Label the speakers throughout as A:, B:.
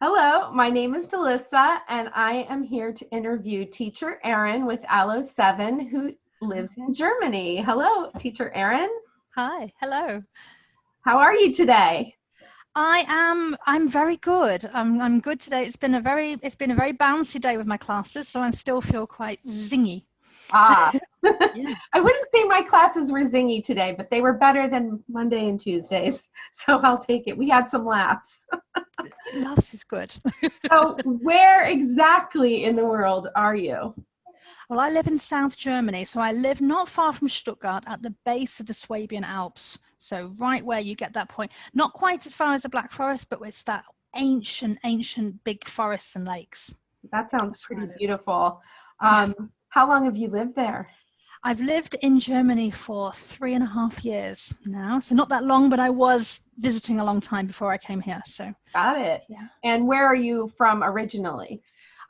A: Hello, my name is Delissa, and I am here to interview Teacher Eryn with ALO7, who lives in Germany. Hello, Teacher Eryn.
B: Hi, hello.
A: How are you today?
B: I'm very good. I'm good today. It's been a very bouncy day with my classes, so I still feel quite zingy.
A: Ah,
B: Yeah.
A: I wouldn't say my classes were zingy today, but they were better than Monday and Tuesdays, so I'll take it. We had some laughs.
B: Laughs is good.
A: So, where exactly in the world are you?
B: Well, I live in South Germany, so I live not far from Stuttgart at the base of the Swabian Alps. So right where you get that point, not quite as far as the Black Forest, but it's that ancient big forests and lakes.
A: That sounds
B: That's where
A: pretty
B: I live.
A: beautiful.
B: Yeah.
A: How long have you lived there?
B: I've lived in Germany for 3.5 years now, so not that long, but I was visiting a long time before I came here. So
A: Got it.
B: yeah,
A: And where are you from originally?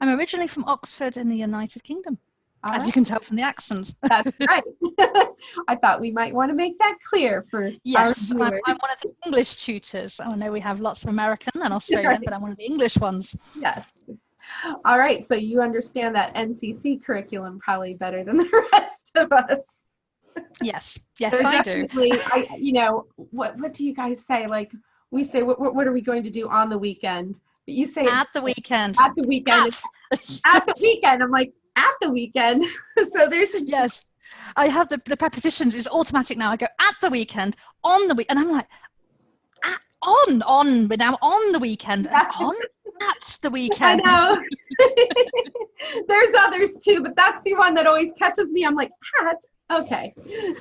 B: I'm originally from Oxford in the United Kingdom,
A: All
B: as you
A: right,
B: can tell from the accent.
A: that's right. I thought we might want to make that clear for our
B: Yes, I'm
A: viewers.
B: one of the English tutors. I know we have lots of American and Australian,
A: Right.
B: but I'm one of the English ones.
A: Yes. All right, so you understand that NCC curriculum probably better than the rest of us.
B: Yes,
A: They're
B: I do.
A: definitely, what do you guys say? Like, we say, what are we going to do on the weekend? But you say it
B: At the weekend.
A: at the weekend. It's at the weekend. I'm like, at the weekend. So there's a
B: Yes. I have the prepositions. It's automatic now. I go at the weekend, on the week, and I'm like, but now on the weekend and on. That's the
A: I
B: weekend.
A: know. There's others too, but that's the one that always catches me. I'm like, hat. Okay.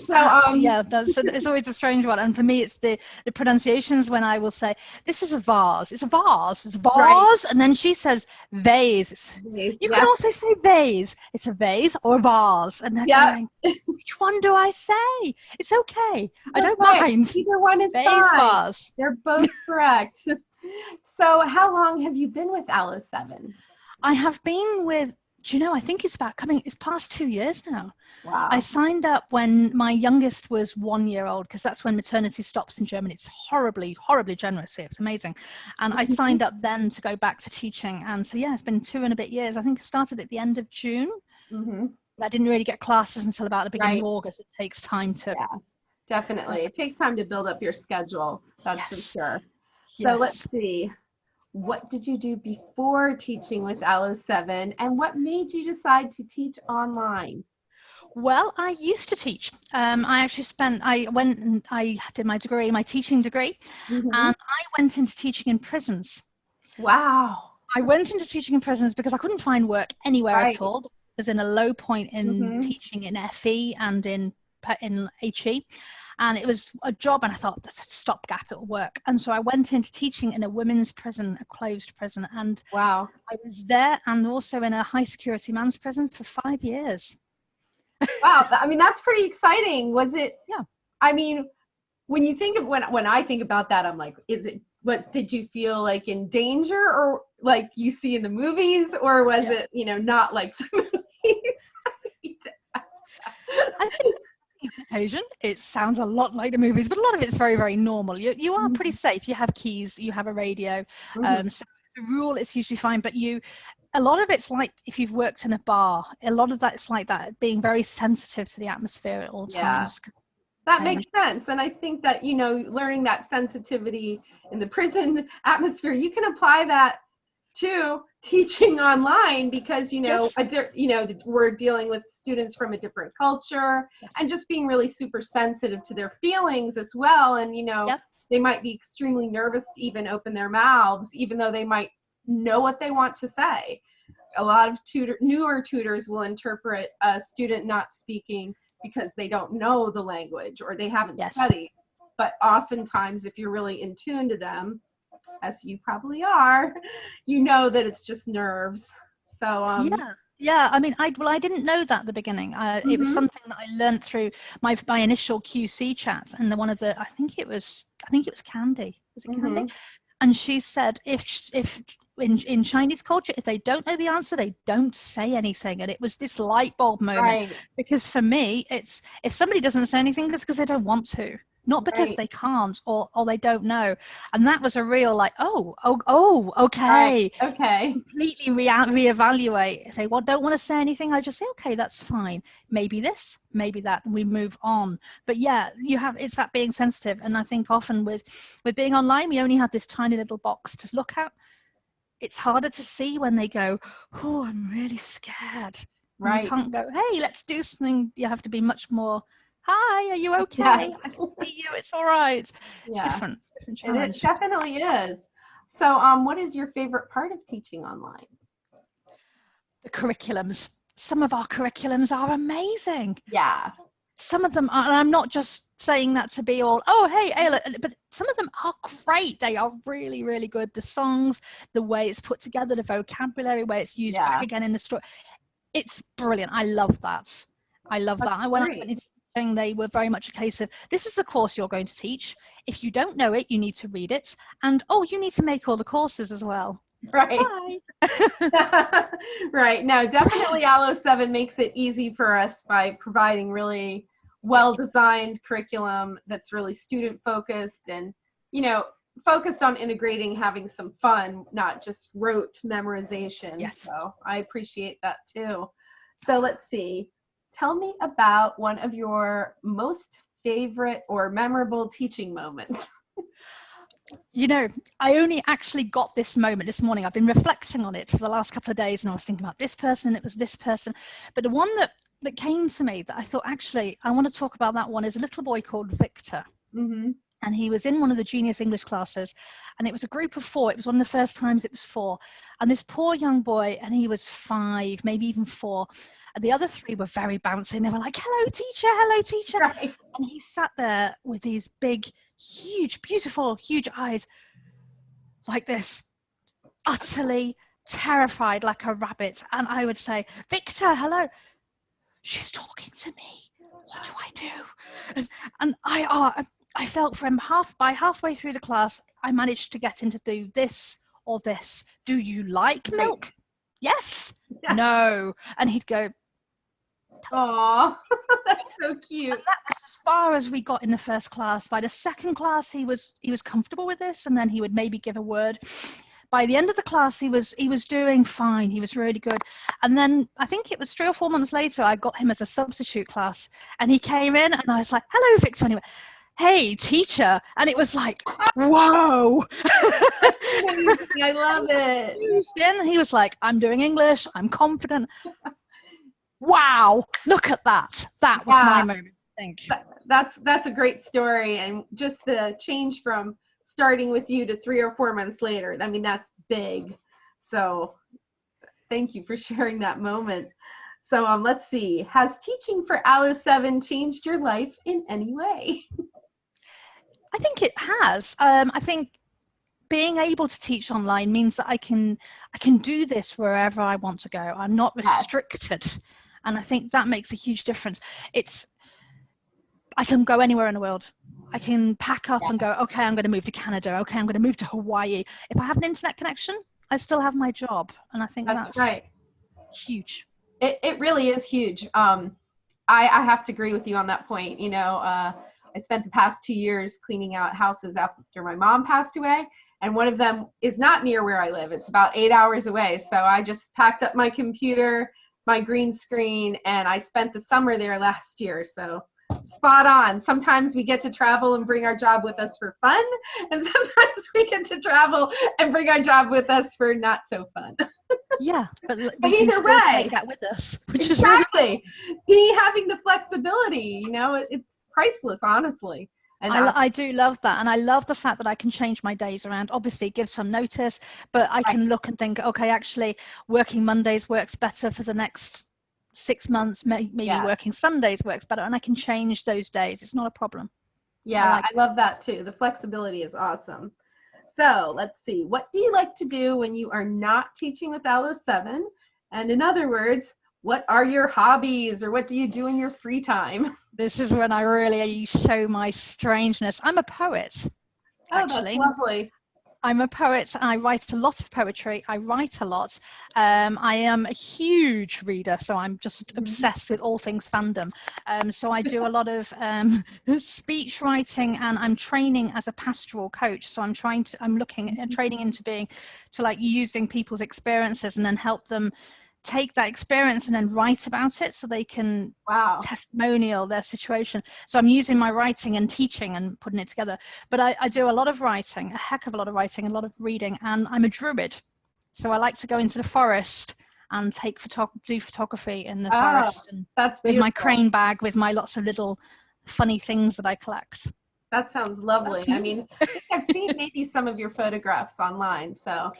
A: So
B: It's always a strange one. And for me, it's the pronunciations when I will say, this is a vase. It's a vase. It's a vase.
A: Right.
B: And then she says vase. You
A: Yeah.
B: can also say vase. It's a vase or a vase. And they're
A: Yeah.
B: going, which one do I say? It's okay. I don't
A: Okay.
B: mind.
A: Either one is
B: Vase,
A: fine.
B: vase.
A: They're both correct. So how long have you been with ALO7?
B: I have been with, I think it's past 2 years now.
A: Wow.
B: I signed up when my youngest was 1 year old, because that's when maternity stops in Germany. It's horribly generous here. It's amazing. And I signed up then to go back to teaching. And so, yeah, it's been 2 and a bit years. I think I started at the end of June.
A: Mm-hmm.
B: But I didn't really get classes until about the beginning of
A: Right.
B: August. It takes time to...
A: Yeah, definitely. It takes time to build up your schedule. That's
B: Yes.
A: for sure. So
B: Yes.
A: let's see. What did you do before teaching with ALO7, and what made you decide to teach online?
B: Well, I used to teach. I went and I did my teaching degree,
A: Mm-hmm.
B: and I went into teaching in prisons.
A: Wow.
B: I went into teaching in prisons because I couldn't find work anywhere
A: Right.
B: at all. I was in a low point in
A: Mm-hmm.
B: teaching in FE and in HE. And it was a job, and I thought, that's a stopgap, it'll work. And so I went into teaching in a women's prison, a closed prison. And
A: Wow.
B: I was there and also in a high security man's prison for 5 years.
A: Wow. I mean, that's pretty exciting. Was it?
B: Yeah.
A: I mean, when you think of when I think about that, I'm like, what did you feel like in danger, or like you see in the movies, or was it, not like the movies?
B: I think on occasion it sounds a lot like the movies, but a lot of it's very, very normal. You are pretty safe. You have keys, you have a radio.
A: Mm-hmm.
B: So as a rule, it's usually fine. But a lot of it's like if you've worked in a bar, a lot of that is like that, being very sensitive to the atmosphere at all times.
A: That makes sense. And I think that, learning that sensitivity in the prison atmosphere, you can apply that to teaching online, because,
B: Yes.
A: we're dealing with students from a different culture,
B: Yes.
A: and just being really super sensitive to their feelings as well. And, they might be extremely nervous to even open their mouths, even though they might know what they want to say. A lot of newer tutors will interpret a student not speaking because they don't know the language or they haven't studied. But oftentimes, if you're really in tune to them, as you probably are, that it's just nerves. So
B: yeah. I mean, I didn't know that at the beginning. It was something that I learned through my initial QC chat, and I think it was Candy. Was it Candy? And she said, if in Chinese culture, if they don't know the answer, they don't say anything. And it was this light bulb moment.
A: Right.
B: Because for me, it's if somebody doesn't say anything, it's because they don't want to. not because they can't or they don't know. And that was a real like, okay.
A: Right. Okay.
B: Completely reevaluate. Say, well, don't want to say anything. I just say, okay, that's fine. Maybe this, maybe that, and we move on. But yeah, it's that being sensitive. And I think often with being online, we only have this tiny little box to look at. It's harder to see when they go, oh, I'm really scared.
A: Right.
B: You can't go, hey, let's do something. You have to be much more, hi, are you okay?
A: Yes.
B: I can see you, it's all right. It's
A: Yeah.
B: different challenge.
A: It definitely is. So what is your favorite part of teaching online?
B: The curriculums. Some of our curriculums are amazing.
A: Yeah.
B: Some of them are, and I'm not just saying that to be all, oh, hey, ALO, but some of them are great. They are really, really good. The songs, the way it's put together, the vocabulary, way it's used back again in the story. It's brilliant. I love that. When I went into teaching, they were very much a case of, this is the course you're going to teach. If you don't know it, you need to read it. And, oh, you need to make all the courses as well.
A: Right. Right. No, definitely ALO7 makes it easy for us by providing really well-designed curriculum that's really student-focused and, focused on integrating, having some fun, not just rote memorization.
B: Yes.
A: So I appreciate that too. So let's see. Tell me about one of your most favorite or memorable teaching moments.
B: I only actually got this moment this morning. I've been reflecting on it for the last couple of days, and I was thinking about this person, and it was this person. But the one that came to me that I thought, actually, I want to talk about that one is a little boy called Victor.
A: Mm-hmm.
B: And he was in one of the Genius English classes, and it was a group of 4. It was one of the first times it was 4. And this poor young boy, and he was 5, maybe even 4. And the other 3 were very bouncy, and they were like, hello, teacher.
A: Right.
B: And he sat there with these big, huge, beautiful, huge eyes like this, utterly terrified like a rabbit. And I would say, Victor, hello. She's talking to me. What do I do? And I felt for him halfway through the class, I managed to get him to do this or this. Do you like milk? Yes. Yeah. No. And he'd go,
A: oh, that's so cute.
B: And that was as far as we got in the first class. By the second class, he was comfortable with this, and then he would maybe give a word. By the end of the class, he was doing fine. He was really good. And then I think it was 3 or 4 months later, I got him as a substitute class, and he came in, and I was like, hello, Victor. And he went, hey, teacher. And it was like, whoa.
A: I love it.
B: Then he was like, I'm doing English. I'm confident. Wow, look at that. That was my moment, I think.
A: That's a great story. And just the change from starting with you to 3 or 4 months later, I mean, that's big. So thank you for sharing that moment. So let's see. Has teaching for ALO7 changed your life in any way?
B: I think it has. I think being able to teach online means that I can do this wherever I want to go. I'm not restricted. And I think that makes a huge difference. I can go anywhere in the world. I can pack up and go, okay, I'm going to move to Canada. Okay, I'm going to move to Hawaii. If I have an internet connection, I still have my job. And I think that's
A: right.
B: Huge.
A: It really is huge. I have to agree with you on that point. I spent the past 2 years cleaning out houses after my mom passed away. And one of them is not near where I live. It's about 8 hours away. So I just packed up my computer, my green screen, and I spent the summer there last year. So spot on. Sometimes we get to travel and bring our job with us for fun, and sometimes we get to travel and bring our job with us for not so fun.
B: Yeah, but we can still take that with us, which
A: exactly. Is really having the flexibility, it's priceless, honestly. And
B: I do love that, and I love the fact that I can change my days around. Obviously, give some notice, but I can look and think, okay, actually, working Mondays works better for the next 6 months. Maybe working Sundays works better, and I can change those days. It's not a problem.
A: Yeah, I love that too. The flexibility is awesome. So let's see. What do you like to do when you are not teaching with ALO7? And in other words, what are your hobbies, or what do you do in your free time?
B: This is when I really show my strangeness. I'm a poet.
A: Oh, actually. That's lovely.
B: I'm a poet. I write a lot of poetry. I write a lot. I am a huge reader, so I'm just obsessed with all things fandom. So I do a lot of speech writing, and I'm training as a pastoral coach. So I'm looking at training into using people's experiences and then help them take that experience and then write about it so they can testimonial their situation. So I'm using my writing and teaching and putting it together. But I do a lot of writing, a heck of a lot of writing, a lot of reading, and I'm a druid. So I like to go into the forest and do photography in the forest, and with my crane bag, with my lots of little funny things that I collect.
A: That sounds lovely. I mean, I think I've seen maybe some of your photographs online, so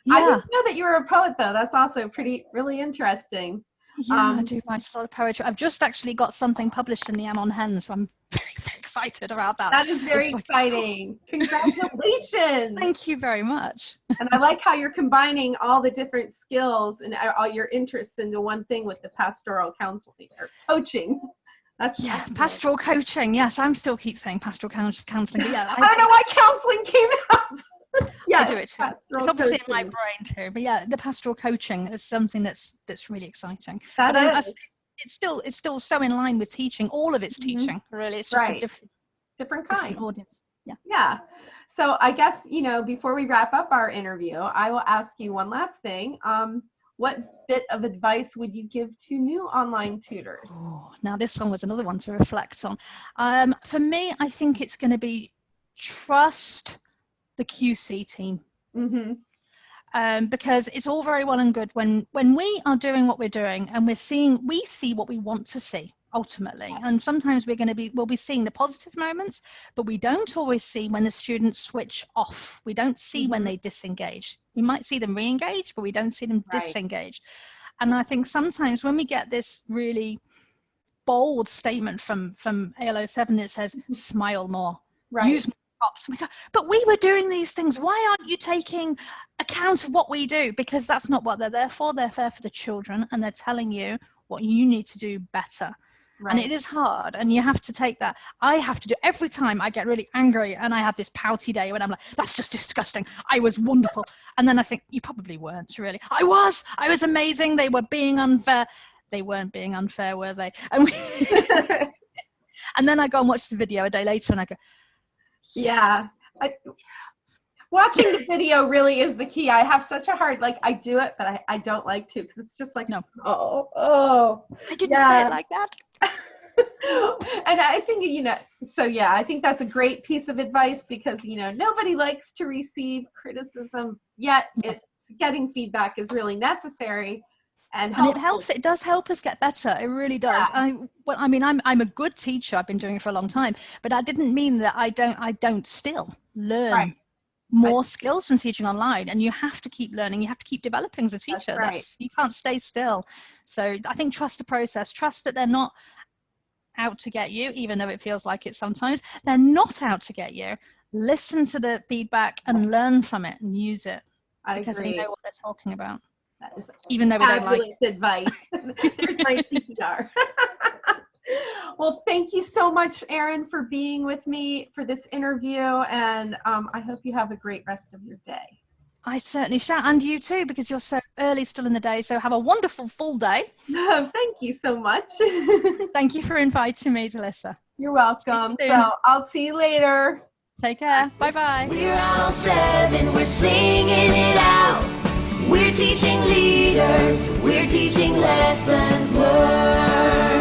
A: I didn't know that you were a poet, though. That's also really interesting.
B: Yeah, I do write a lot of poetry. I've just actually got something published in the Am on Hen, so I'm very, very excited about that.
A: That is very exciting. Congratulations.
B: Thank you very much.
A: And I like how you're combining all the different skills and all your interests into one thing with the pastoral counseling or coaching. That's
B: pastoral coaching. Yes, I'm still keep saying pastoral counseling. But yeah,
A: I don't know why counseling came up.
B: I do it too. It's obviously in my brain too. But yeah, the pastoral coaching is something that's really exciting. It's still so in line with teaching. All of it's teaching, really. It's just a different kind audience.
A: Yeah. So I guess, before we wrap up our interview, I will ask you one last thing. What bit of advice would you give to new online tutors?
B: Oh, now this one was another one to reflect on. For me, I think it's going to be trust the QC team. Because it's all very well and good when we are doing what we're doing and we see what we want to see ultimately, and sometimes we'll be seeing the positive moments, but we don't always see when the students switch off. We don't see when they disengage. We might see them re-engage, but we don't see them disengage. And I think sometimes when we get this really bold statement from ALO7, it says smile more, use more props. We go, but we were doing these things. Why aren't you taking account of what we do? Because that's not what they're there for. They're there for the children, and they're telling you what you need to do better. And it is hard, and you have to take that. I have to do every time I get really angry and I have this pouty day when I'm like, that's just disgusting. I was wonderful. And then I think, you probably weren't really. I was amazing. They were being unfair. They weren't being unfair, were they? And, and then I go and watch the video a day later and I go,
A: watching the video really is the key. I have such a hard, I do it, but I don't like to, because it's just like,
B: no.
A: I
B: didn't say it like that.
A: And I think, I think that's a great piece of advice, because, nobody likes to receive criticism, yet getting feedback is really necessary. And
B: it helps. It does help us get better. It really does. I'm a good teacher. I've been doing it for a long time, but that didn't mean that I don't still learn more skills from teaching online. And you have to keep learning. You have to keep developing as a teacher. You can't stay still. So I think trust the process. Trust that they're not out to get you, even though it feels like it sometimes. They're not out to get you. Listen to the feedback and learn from it and use it, because we know what they're talking about.
A: That is
B: even though we don't like it.
A: Advice. There's my TPR. Well, thank you so much, Eryn, for being with me for this interview, and I hope you have a great rest of your day.
B: I certainly shall, and you too, because you're so early still in the day, so have a wonderful full day.
A: Thank you so much.
B: Thank you for inviting me, Alyssa.
A: You're welcome. So I'll see you later.
B: Take care. Bye-bye.
C: We're ALO7, we're singing it out. We're teaching leaders, we're teaching lessons learned.